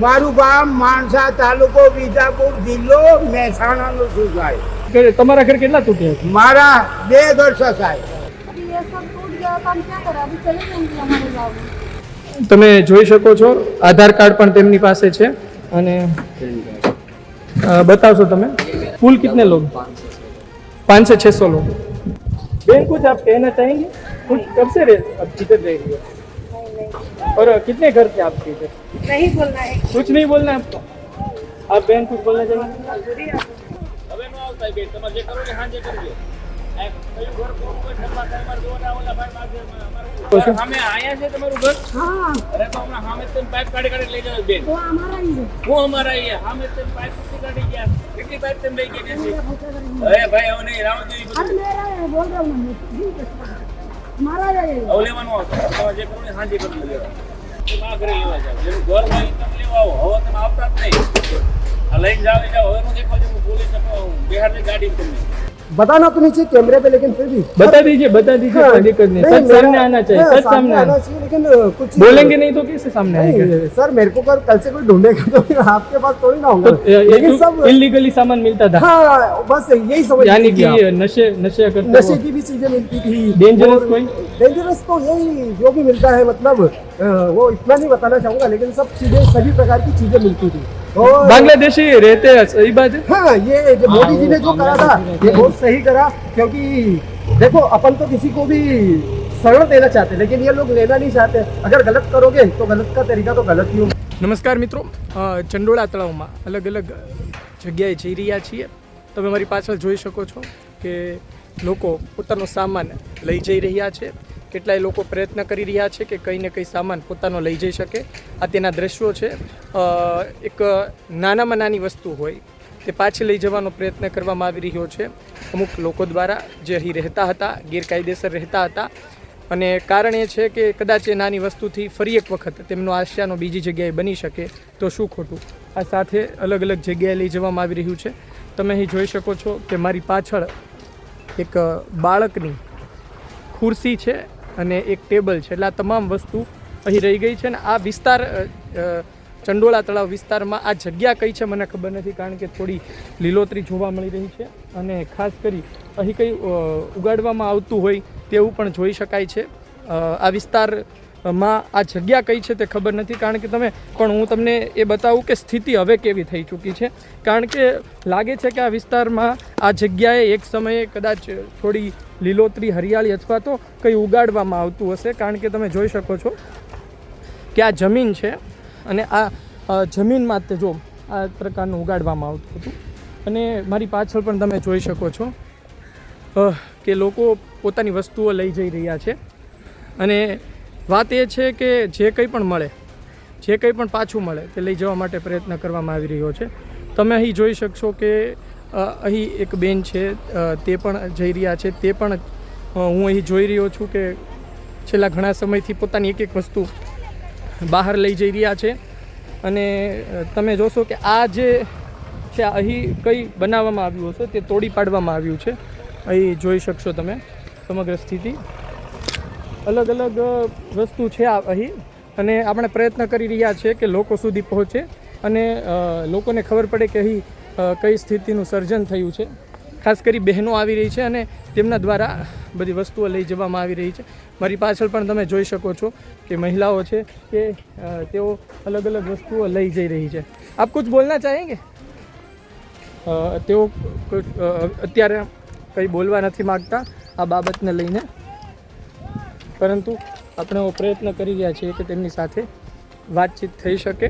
મારું ગામ માણસા, તાલુકો વિજાપુર, જિલ્લો મહેસાણાનો છું સાહેબ. તમારા ઘર કેટલા તૂટ્યા છે? મારા 2 ઘર છે સાહેબ. अभी ये सब टूट गया तो हम क्या करें? अभी चले जाएंगे हमारे गाँव में। તમે જોઈ શકો છો આધાર કાર્ડ પણ તેમની પાસે છે અને बताओ તમે कुल कितने लोग? 500 से 600 लोग। बहन कुछ आप कहना चाहेंगे? कुछ कब से अब किधर रह रही हो और कितने घर थे आपके इधर? नहीं बोलना है। कुछ नहीं बोलना है आपको? आप बहन कुछ बोलना चाहेंगे? હવે નો આવતા બેન, તમારે જે કરવું ને હાંજે કરજો. આ કયું ઘર કોઈ ઘરમાં થાય મારે દોડા ઓલા ભાઈ માગે અમારું સામે આયા છે તમારું ઘર? हाँ અરે તો હમણાં સામે તમે પાઇપ કાઢી લઈ જાવ બેન. वो हमारा ही है। હું અમારા અહીંયા સામે તમે પાઇપ કાઢી ગયા. કેટલી પાઇપ તમે લઈ ગયા છે? અરે ભાઈ હવે નહીં રાવ દેવી अरे मेरा है, बोल रहा हूँ मैं। हमारा है ये। હવે લેવાનું આવશે. તમારે જે કરવું ને હાંજે કરી લેવાનું. તમે આ ઘરે લેવા જાવ. જેનું ઘર હોય એ તમે લેવા આવો. હવે તમે આવતા જ નહીં. આ લઈને જાવ હવે નો દેખાવ છે. હું પોલીસ બિહાર ની ગાડી તમને बताना तो नहीं चाहिए कैमरे पे, लेकिन फिर भी बता दीजिए कोई दिक्कत नहीं। सच सामने आना चाहिए, सच सामने आना चाहिए, लेकिन कुछ बोलेंगे नहीं तो कैसे सामने आएगा? नहीं सर, मेरे को कल से कोई ढूंढेगा तो फिर आपके पास थोड़ी ना होगा। लेकिन सब इलीगली सामान मिलता था, हाँ, बस यही समझ यानी कि लीजिए आप। नशे करते नशे की भी चीजें मिलती थी। डेंजरस और कोई? डेंजरस तो यही जो भी मिलता है, मतलब वो इतना नहीं बताना चाहूंगा, लेकिन सब चीजें सभी प्रकार की चीजें मिलती थी। और बांग्लादेशी रहते हैं, सही बात है। हाँ, ये जो मोदी जी ने जो करा था ये बहुत सही करा, क्योंकि देखो अपन तो किसी को भी शरण देना चाहते, लेकिन ये लोग लेना नहीं चाहते। अगर गलत करोगे तो गलत का तरीका तो गलत ही होगा। નમસ્કાર મિત્રો, ચંડોળા તળાવમાં અલગ અલગ જગ્યાએ જઈ રહ્યા છીએ. તમે મારી પાછળ જોઈ શકો છો કે લોકો પોતાનો સામાન લઈ જઈ રહ્યા છે. કેટલાય લોકો પ્રયત્ન કરી રહ્યા છે કે કંઈ ને કંઈ સામાન પોતાનો લઈ જઈ શકે. આ તેના દ્રશ્યો છે. એક નાનામાં નાની વસ્તુ હોય તે પાછી લઈ જવાનો પ્રયત્ન કરવામાં આવી રહ્યો છે અમુક લોકો દ્વારા જે અહીં રહેતા હતા, ગેરકાયદેસર રહેતા હતા. અને કારણ એ છે કે કદાચ એ નાની વસ્તુથી ફરી એક વખત તેમનો આશયાનો બીજી જગ્યાએ બની શકે તો શું ખોટું. આ સાથે અલગ અલગ જગ્યાએ લઈ જવામાં આવી રહ્યું છે. તમે અહીં જોઈ શકો છો કે મારી પાછળ એક બાળકની ખુરશી છે અને એક ટેબલ છે. એટલે આ તમામ વસ્તુ અહીં રહી ગઈ છે. ને આ વિસ્તાર ચંડોળા તળાવ વિસ્તારમાં આ જગ્યા કઈ છે મને ખબર નથી, કારણ કે થોડી લીલોતરી જોવા મળી રહી છે અને ખાસ કરી અહીં કંઈ ઉગાડવામાં આવતું હોય તેવું પણ જોઈ શકાય છે. આ વિસ્તારમાં આ જગ્યા કઈ છે તે ખબર નથી, કારણ કે હું તમને એ બતાવું કે સ્થિતિ હવે કેવી થઈ ચૂકી છે. કારણ કે લાગે છે કે આ વિસ્તારમાં આ જગ્યાએ એક સમયે કદાચ થોડી લીલોતરી, હરિયાળી અથવા તો કંઈ ઉગાડવામાં આવતું હશે. કારણ કે તમે જોઈ શકો છો કે આ જમીન છે અને આ જમીનમાં તે જો આ પ્રકારનું ઉગાડવામાં આવતું હતું. અને મારી પાછળ પણ તમે જોઈ શકો છો કે લોકો પોતાની વસ્તુઓ લઈ જઈ રહ્યા છે. અને વાત એ છે કે જે કંઈ પણ મળે, જે કંઈ પણ પાછું મળે તે લઈ જવા માટે પ્રયત્ન કરવામાં આવી રહ્યો છે. તમે અહીં જોઈ શકશો કે અહીં એક બેન છે તે પણ જઈ રહ્યા છે. તે પણ હું અહીં જોઈ રહ્યો છું કે છેલ્લા ઘણા સમયથી પોતાની એક એક વસ્તુ બહાર લઈ જઈ રહ્યા છે. અને તમે જોશો કે આ જે છે અહીં કંઈ બનાવવામાં આવ્યું હશે તે તોડી પાડવામાં આવ્યું છે. અહીં જોઈ શકશો તમે સમગ્ર સ્થિતિ. અલગ અલગ વસ્તુ છે અહીં અને આપણે પ્રયત્ન કરી રહ્યા છીએ કે લોકો સુધી પહોંચે અને લોકોને ખબર પડે કે અહીં કઈ સ્થિતિનું સર્જન થયું છે. ખાસ કરી બહેનો આવી રહી છે અને તેમના દ્વારા બધી વસ્તુઓ લઈ જવામાં આવી રહી છે. મારી પાછળ પણ તમે જોઈ શકો છો કે મહિલાઓ છે કે તેઓ અલગ અલગ વસ્તુઓ લઈ જઈ રહી છે. આપ કુછ બોલના ચાહેંગે? તેઓ અત્યારે કંઈ બોલવા નથી માગતા આ બાબતને લઈને, પરંતુ આપણે પ્રયત્ન કરી રહ્યા છીએ કે તેમની સાથે વાતચીત થઈ શકે.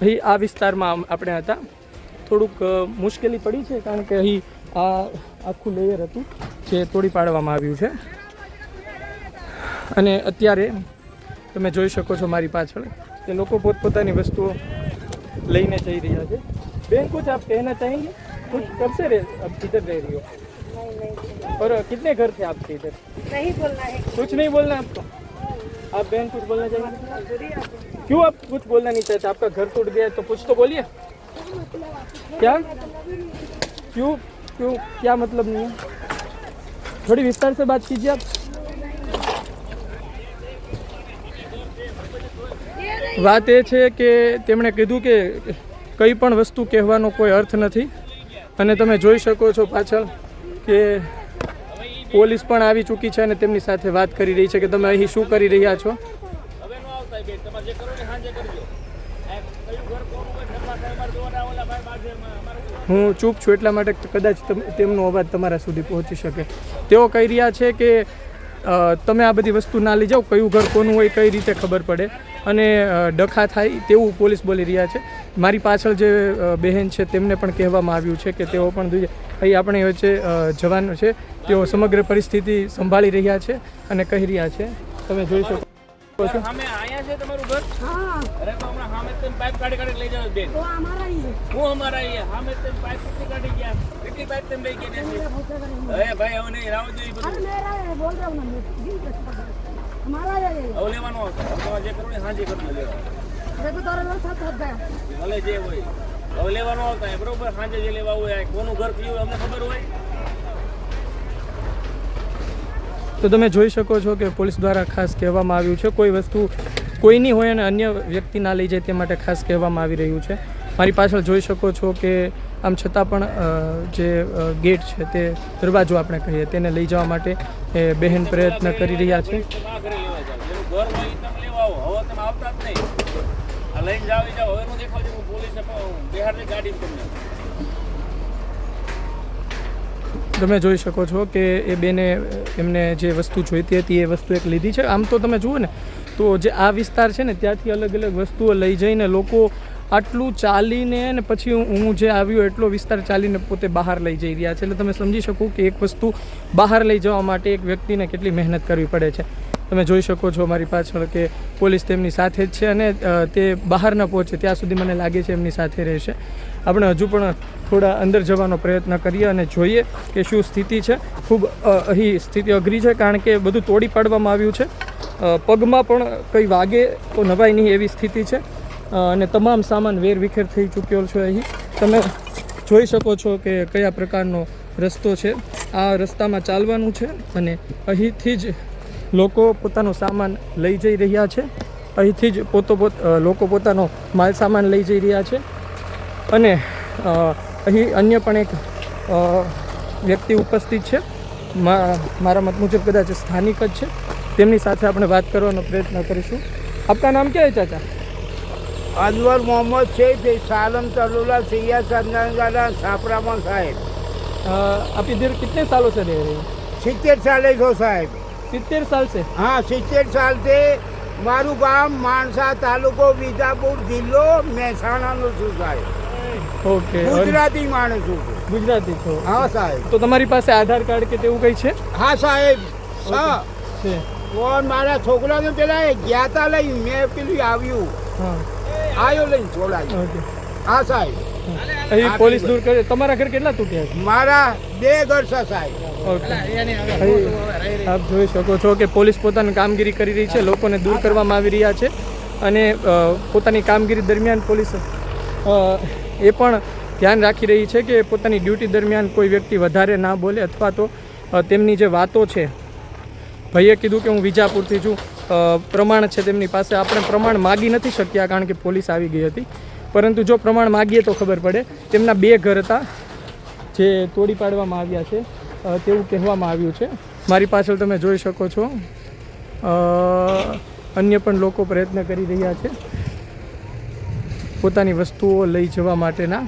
અહીં આ વિસ્તારમાં આપણે હતા. થોડુંક મુશ્કેલી પડી છે કારણ કે અહીં આ આખું લેયર હતું જે તોડી પાડવામાં આવ્યું છે. અને અત્યારે તમે જોઈ શકો છો મારી પાછળ કે લોકો પોતપોતાની વસ્તુઓ લઈને જઈ રહ્યા છે. બેન कुछ आप कहना चाहेंगे? कुछ कब से अब किधर रह रही हो और कितने घर थे आपके इधर? नहीं बोलना है। कुछ नहीं बोलना आपको? आप बहन कुछ बोलना चाहेंगे? क्यों आप कुछ बोलना नहीं चाहते? आपका घर टूट गया है तो कुछ तो बोलिए. क्या क्यों क्यों, क्या मतलब नहीं है? थोड़ी विस्तार से बात कीजिए आप। વાત એ છે કે તેમણે કીધું કે કંઈ પણ વસ્તુ કહેવાનો કોઈ અર્થ નથી અને તમે જોઈ શકો છો પાછળ કે પોલીસ પણ આવી ચૂકી છે અને તેમની સાથે વાત કરી રહી છે કે તમે અહીં શું કરી રહ્યા છો. હવે નો આવતા બેન, તમારે જે કરો ને સાંજે કરજો. આ કયું ઘર કોનું હોય ઘરમાં કઈ માર જોવાના ઓલા ભાઈ બાજુમાં અમારે હું ચૂપ છું એટલા માટે કદાચ તેમનો અવાજ તમારા સુધી પહોંચી શકે. તેઓ કહી રહ્યા છે કે તમે આ બધી વસ્તુ ના લઈ જાઓ, કયું ઘર કોનું હોય કઈ રીતે ખબર પડે અને ડખા થાય તેવું પોલીસ બોલી રહ્યા છે. મારી પાછળ જે બહેન છે તેમને પણ કહેવામાં આવ્યું છે કે તેઓ પણ જોઈએ અહીં આપણી વચ્ચે જવાન છે, તેઓ સમગ્ર પરિસ્થિતિ સંભાળી રહ્યા છે અને કહી રહ્યા છે. તમે જોઈ શકો છો. સામે આયા છે તમારું ઘર? हाँ અરે તો હમણાં સામે તમે પાઇપ કાઢી લઈ જાવ બેન. तो हमारा ही है હું અમારા અહીંયા સામે તમે પાઇપ કેટલી કાઢી ગયા? કેટલી પાઇપ તમે લઈ ગયા ત્યાંથી? હવે ભાઈ હવે નહીં રાવ જોઈએ अरे બધું. मेरा है बोल रहा हूँ ना मैं हमारा है ये હવે લેવાનું આવશે. હવે તમારે જે કરવું ને સાંજે કરજો લેવા. देखो तारा लोग साथ हट गया ભલે જે હોય હવે લેવાનું આવતા હોય બરોબર. સાંજે જે લેવા હોય આ કોનું ઘર કયું અમને ખબર હોય. તો તમે જોઈ શકો છો કે પોલીસ દ્વારા ખાસ કહેવામાં આવ્યું છે કોઈ વસ્તુ કોઈની હોય અને અન્ય વ્યક્તિ ના લઈ જાય તે માટે ખાસ કહેવામાં આવી રહ્યું છે. મારી પાછળ જોઈ શકો છો કે આમ છતાં પણ જે ગેટ છે તે દરવાજો આપણે કહીએ તેને લઈ જવા માટે બહેન પ્રયત્ન કરી રહ્યા છે. તમે આ ઘરે લેવા જાવ. જેનું ઘર હોય એ તમે લેવા આવો. હવે તમે આવતા જ નહીં. આ લઈને જાવ જાવ હવે નું દેખાવ હું પોલીસને બિહારની ગાડી તમને. તમે જોઈ શકો છો કે એ બેને એમને જે વસ્તુ જોઈતી હતી એ વસ્તુ એક લીધી છે. આમ તો તમે જુઓ ને તો જે આ વિસ્તાર છે ને ત્યાંથી અલગ અલગ વસ્તુઓ લઈ જઈને લોકો આટલું ચાલીને ને પછી હું જે આવ્યો એટલો વિસ્તાર ચાલીને પોતે બહાર લઈ જઈ રહ્યા છે. એટલે તમે સમજી શકો કે એક વસ્તુ બહાર લઈ જવા માટે એક વ્યક્તિને કેટલી મહેનત કરવી પડે છે. તમે જોઈ શકો છો મારી પાછળ કે પોલીસ તેમની સાથે જ છે અને તે બહાર ન પહોંચે ત્યાં સુધી મને લાગે છે એમની સાથે રહેશે. આપણે હજુ પણ થોડા અંદર જવાનો પ્રયત્ન કરીએ અને જોઈએ કે શું સ્થિતિ છે. ખૂબ અહીં સ્થિતિ અઘરી છે કારણ કે બધું તોડી પાડવામાં આવ્યું છે. પગમાં પણ કંઈ વાગે તો નવાય નહીં એવી સ્થિતિ છે અને તમામ સામાન વેરવિખેર થઈ ચૂક્યો છે. અહીં તમે જોઈ શકો છો કે કયા પ્રકારનો રસ્તો છે. આ રસ્તામાં ચાલવાનું છે અને અહીંથી જ લોકો પોતાનો સામાન લઈ જઈ રહ્યા છે. અહીંથી જ લોકો પોતાનો માલ સામાન લઈ જઈ રહ્યા છે અને અહીં અન્ય પણ એક વ્યક્તિ ઉપસ્થિત છે. મારા મત મુજબ કદાચ સ્થાનિક જ છે. તેમની સાથે આપણે વાત કરવાનો પ્રયત્ન કરીશું. આપકા નામ क्या है चाचा? अनवर मोहम्मद शेख सालम तरुला सैया सदनागाला छापरामा साहेब. आप इधर कितने सालों से रह रहे हैं? 70 साल हो साहेब. 70 साल से? हाँ 70 साल से. મારું ગામ માણસા તાલુકો વિજાપુર જિલ્લો મહેસાણાનો છું સાહેબ. ઓકે. ગુજરાતી માણસ છું. ગુજરાતી છો? હા સાહેબ. તો તમારી પાસે આધાર કાર્ડ કે તેવું કંઈ છે? હા સાહેબ. હા છે. કોણ મારા છોકરાને પેલા ગયા તા લઈ મેં પેલું આવ્યું હા આવ્યો લઈને છોડાયું. ઓકે. હા સાહેબ. અહીં પોલીસ દૂર કરે. તમારા ઘર કેટલા તૂટ્યા છે? મારા 2 ઘર છે સાહેબ. ઓકે. અહીં આપ જોઈ શકો છો કે પોલીસ પોતાની કામગીરી કરી રહી છે. લોકોને દૂર કરવામાં આવી રહ્યા છે અને પોતાની કામગીરી દરમિયાન પોલીસ એ પણ ધ્યાન રાખી રહી છે કે પોતાની ડ્યુટી દરમિયાન કોઈ વ્યક્તિ વધારે ના બોલે અથવા તો તેમની જે વાતો છે. ભાઈએ કીધું કે હું વિજાપુરથી છું, પ્રમાણ છે તેમની પાસે. આપણે પ્રમાણ માગી નથી શક્યા કારણ કે પોલીસ આવી ગઈ હતી, પરંતુ જો પ્રમાણ માગીએ તો ખબર પડે. તેમના 2 ઘર હતા જે તોડી પાડવામાં આવ્યા છે તેવું કહેવામાં આવ્યું છે. મારી પાછળ તમે જોઈ શકો છો અન્ય પણ લોકો પ્રયત્ન કરી રહ્યા છે પોતાની વસ્તુઓ લઈ જવા માટેના.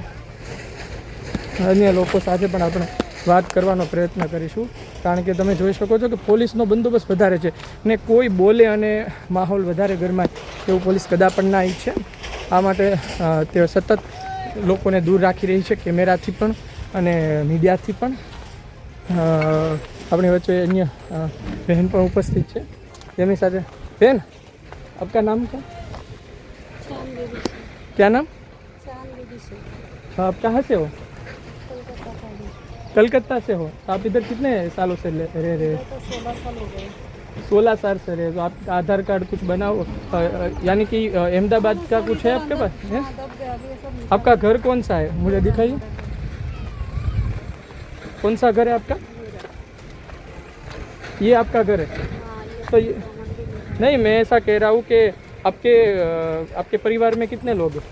અન્ય લોકો સાથે પણ આપણે વાત કરવાનો પ્રયત્ન કરીશું કારણ કે તમે જોઈ શકો છો કે પોલીસનો બંદોબસ્ત વધારે છે ને કોઈ બોલે અને માહોલ વધારે ગરમાય એવું પોલીસ કદાચ પણ ના ઈચ્છે. આ માટે તે સતત લોકોને દૂર રાખી રહી છે કેમેરાથી પણ અને મીડિયાથી પણ. આપણી વચ્ચે અન્ય બહેન પણ ઉપસ્થિત છે તેમની સાથે. બહેન આપકા નામ क्या नाम? आप कहाँ से हो? कलकत्ता से हो. आप इधर कितने सालों से रह रहे हैं? 16 साल से रहे. तो आपका आधार कार्ड कुछ बनाओ यानी कि अहमदाबाद का कुछ है आपके पास है? आपका घर कौन सा है मुझे दिखाइए. कौन सा घर है आपका? ये आपका घर है? हाँ, ये तो ये नहीं, मैं ऐसा कह रहा हूँ कि आपके परिवार में कितने लोग हैं?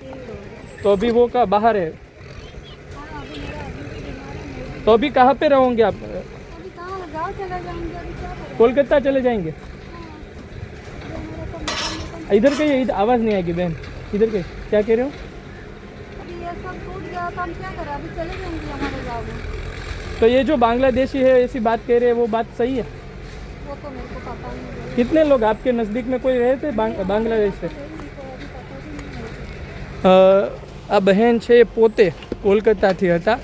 3 लोग। तो अभी वो का बाहर है, हाँ, अभी मेरा अभी भी बीमार है, मैं तो अभी कहाँ पे रहोगे आप? अभी कहाँ गाँव चला जाऊँगी, अभी क्या करें? कोलकाता चले जाएंगे? जो मेरा सब मकान इधर के इधर आवाज़ नहीं आएगी बहन, इधर के क्या कह रहे हो? अभी ये सब टूट गया तो हम क्या करें? अभी चले जाएंगे हमारे गाँव में। तो ये जो बांग्लादेशी है ऐसी बात कह रहे हैं, वो बात सही है? वो तो मेरे को पता नहीं है। कितने लोग आपके नज़दीक में कोई रहे थे बांग्लादेश से? मेरे को अभी पता भी नहीं है। આ બહેન છે એ પોતે કોલકાતાથી હતા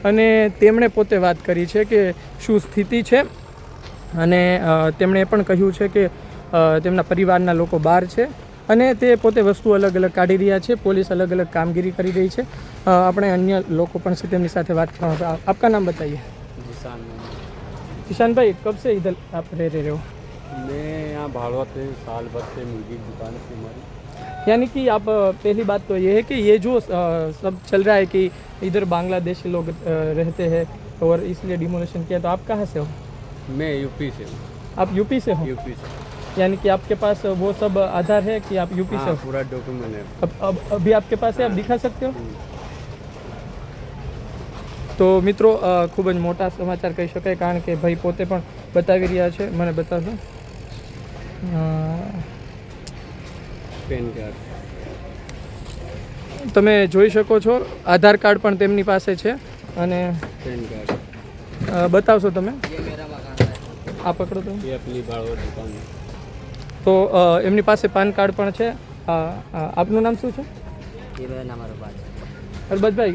અને તેમણે પોતે વાત કરી છે કે શું સ્થિતિ છે અને તેમણે એ પણ કહ્યું છે કે તેમના પરિવારના લોકો બહાર છે અને તે પોતે વસ્તુ અલગ અલગ કાઢી રહ્યા છે. પોલીસ અલગ અલગ કામગીરી કરી રહી છે. આપણે અન્ય લોકો પણ છે તેમની સાથે વાત આપકા નામ बताइए. किसान भाई, कब से इधर आप रह रहे हो? मैं यहाँ भाड़वा थे, साल भर से मुर्गी की दुकान थी हमारी. यानी कि आप पहली बात तो ये है कि ये जो सब चल रहा है कि इधर बांग्लादेशी लोग रहते हैं और इसलिए डिमोलेशन किया, तो आप कहाँ से हो? मैं यूपी से हूँ. आप यूपी से हो? यूपी से. यानी कि आपके पास वो सब आधार है कि आप यूपी से हाँ, हो? पूरा डॉक्यूमेंट है. अब अभी आपके पास है, आप दिखा सकते हो? તો મિત્રો ખૂબ જ મોટા સમાચાર કહી શકાય, કારણ કે ભાઈ પોતે પણ બતાવી રહ્યા છે. મને બતાવશો? PAN card. તમે જોઈ શકો છો આધાર કાર્ડ પણ તેમની પાસે છે અને पेन कार्ड. બતાવશો તમે? આ પકડો તમે. ये अपनी भाड़वा दुकान है. તો એમની પાસે પાન કાર્ડ પણ છે. આપનું નામ શું છે? ये मेरा नाम अरबाज है। अरबाज भाई,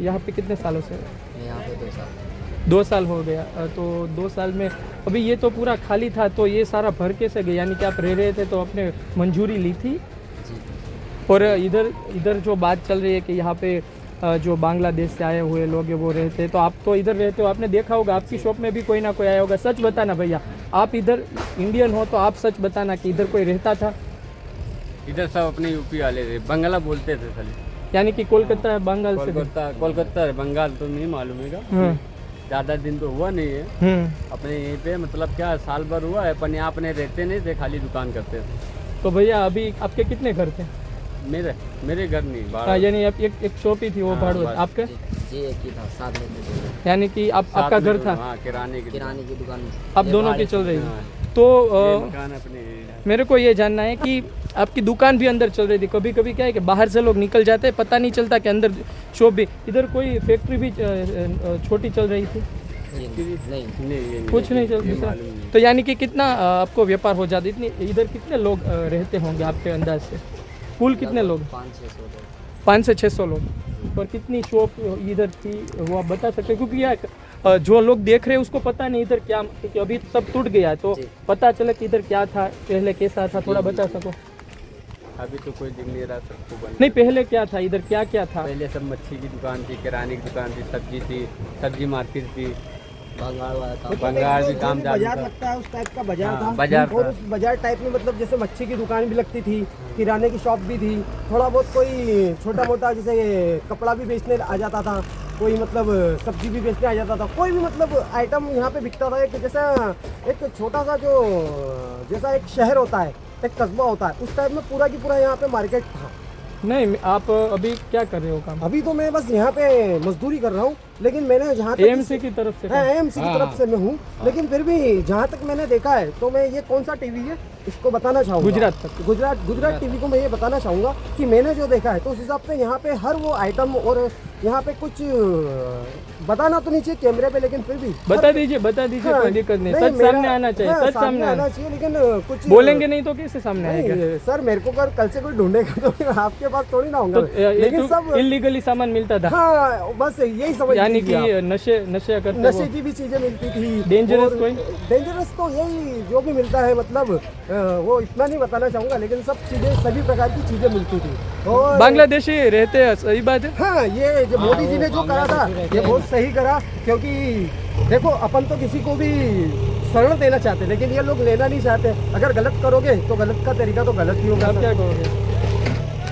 यहाँ पे कितने सालों से? मैं यहाँ पे 2 साल। 2 साल हो गया. तो 2 साल में अभी ये तो पूरा खाली था, तो ये सारा भर कैसे गया? यानी कि आप रह रहे थे तो आपने मंजूरी ली थी? जी। और इधर जो बात चल रही है कि यहाँ पे जो बांग्लादेश से आए हुए लोग हैं वो रहते हैं, तो आप तो इधर रहते हो, आपने देखा होगा, आपकी शॉप में भी कोई ना कोई आया होगा. सच बताना भैया, आप इधर इंडियन हो तो आप सच बताना कि इधर कोई रहता था? इधर सब अपने यूपी वाले थे, बंगला बोलते थे खाली. यानी कि कोलकाता बंगाल से? कोलकाता बंगाल तो नहीं मालूम है. ज़्यादा दिन तो हुआ नहीं है अपने यहीं पे, मतलब क्या साल भर हुआ है, पर यहाँ अपने रहते नहीं थे, खाली दुकान करते थे. तो भैया अभी आपके कितने घर थे? मेरे घर नहीं, हाँ, भाड़ा. यानी आप एक शॉप ही थी, वो हाँ, भाड़ू बस. आपके? जी एक ही था, साथ में थे। यानी कि आपका घर था? हाँ, किराने की किराने की दुकान। आप दोनों की चल रही हाँ. थी? तो ये मकान अपने. मेरे को ये जानना है कि आपकी दुकान भी अंदर चल रही थी. कभी कभी क्या है कि बाहर से लोग निकल जाते हैं, पता नहीं चलता कि अंदर शॉप भी. इधर कोई फैक्ट्री भी छोटी चल रही थी? जी नहीं। नहीं, कुछ नहीं चल ये दूसरा? मालूम नहीं. तो यानी कि कितना आपको व्यापार हो जाता? इतनी इधर कितने लोग रहते होंगे आपके अंदाज से? कुल कितने लोग? 500-600 लोग। 5 से 600 लोग. और कितनी शॉप इधर थी वो आप बता सकते हैं? क्योंकि यार जो लोग देख रहे हैं उसको पता नहीं इधर क्या, क्योंकि अभी सब टूट गया, तो जी। पता चला कि इधर क्या था, पहले कैसा था, थोड़ा बता सको? अभी तो कोई दिख नहीं रहा सबको बंद. नहीं, पहले क्या था इधर, क्या क्या था? पहले सब मच्छी की दुकान थी, किराने की दुकान थी, सब्जी थी, सब्जी मार्केट थी, बंगाल वाला था। बंगाल भी काम चालू बाजार था. लगता है, उस टाइप का बाजार हाँ, था. बाजार और था. उस बाजार टाइप में मतलब जैसे मच्छी की दुकान भी लगती थी, किराने की शॉप भी थी, थोड़ा बहुत कोई छोटा मोटा जैसे कपड़ा भी बेचने आ जाता था, कोई मतलब सब्जी भी बेचने आ जाता था, कोई भी मतलब आइटम यहाँ पे बिकता था. एक जैसा एक छोटा सा जो जैसा एक शहर होता है, एक कस्बा होता है, उस टाइप में पूरा की पूरा यहाँ पे मार्केट था. नहीं, आप अभी क्या कर रहे हो काम? अभी तो मैं बस यहाँ पे मजदूरी कर रहा हूँ, लेकिन मैंने जहाँ तक एएमसी की तरफ से काम? एएमसी की तरफ से मैं हूँ, लेकिन फिर भी जहाँ तक मैंने देखा है, तो मैं ये कौन सा टीवी है इसको बताना चाहूँगा. गुजरात तक? गुजरात टीवी को मैं ये बताना चाहूँगा कि मैंने जो देखा है तो उस हिसाब से यहाँ पे हर वो आइटम, और यहाँ पे कुछ बताना तो नहीं चाहिए कैमरे पे, लेकिन फिर भी बता दीजिए हाँ, कोई दिक्कत नहीं. नहीं, सच मेरा- सामने आना चाहिए. हाँ, सच सामने आना चाहिए, लेकिन कुछ बोलेंगे नहीं तो कैसे सामने आएगा? नहीं, सर मेरे को अगर कल से कोई ढूंढेगा तो फिर आपके पास थोड़ी ना होगा. तो लेकिन सब इलीगली सामान मिलता था? हाँ, बस यही समझ यानी लीजिए आप. कि नशे करते नशे वो? की भी चीजें मिलती थी. Dangerous और कोई? डेंजरस तो यही जो भी मिलता है, मतलब वो इतना नहीं बताना चाहूँगा, लेकिन सब चीजें, सभी प्रकार की चीजें मिलती थी. और बांग्लादेशी रहते हैं, सही बात है? हाँ, ये जो मोदी जी ने जो करा था ये बहुत सही करा, क्योंकि देखो अपन तो किसी को भी शरण देना चाहते, लेकिन ये लोग लेना नहीं चाहते. अगर गलत करोगे तो गलत का तरीका तो गलत ही होगा. आप क्या करोगे?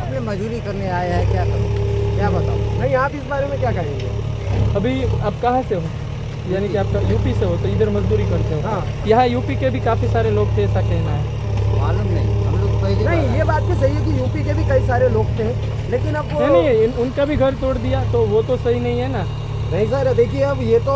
अपने मजदूरी करने आए हैं, क्या करो, क्या बताओ. नहीं, आप इस बारे में क्या कहेंगे? अभी आप कहाँ से हो? यानी कि आपका यूपी से हो तो इधर मजदूरी करते हो। हाँ। यहाँ यूपी के भी काफ़ी सारे लोग थे, ऐसा कहना है। मालूम नहीं, हम लोग पहले नहीं, ये बात भी सही है कि यूपी के भी कई सारे लोग थे, लेकिन अब वो नहीं उनका भी घर तोड़ दिया तो वो तो सही नहीं है ना। नहीं सर, देखिए अब ये तो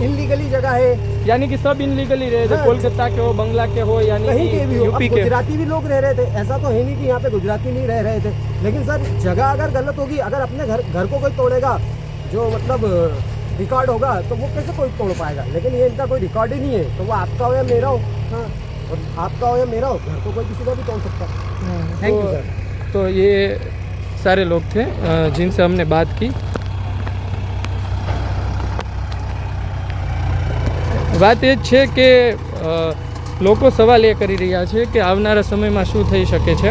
इनलीगली जगह है, यानी कि सब इनलीगली रहे थे, हाँ। कोलकाता के हो, बंगला के हो, यानी कहीं के भी हो। अब यूपी के। गुजराती भी लोग रह रहे थे, ऐसा तो है नहीं कि यहाँ पे गुजराती नहीं रह रहे थे, लेकिन सर जगह अगर गलत होगी, अगर अपने घर को कोई तोड़ेगा, जो मतलब रिकॉर्ड होगा, तो वो कैसे कोई तोड़ पाएगा। लेकिन ये इनका कोई रिकॉर्ड ही नहीं है, तो वो आपका हो या मेरा हो, हाँ, और आपका हो या मेरा हो, घर को कोई किसी का भी तोड़ सकता है। Thank you sir. तो ये सारे लोग थे जिनसे हमने बात की। વાત એ જ છે કે લોકો સવાલ એ કરી રહ્યા છે કે આવનારા સમયમાં શું થઈ શકે છે।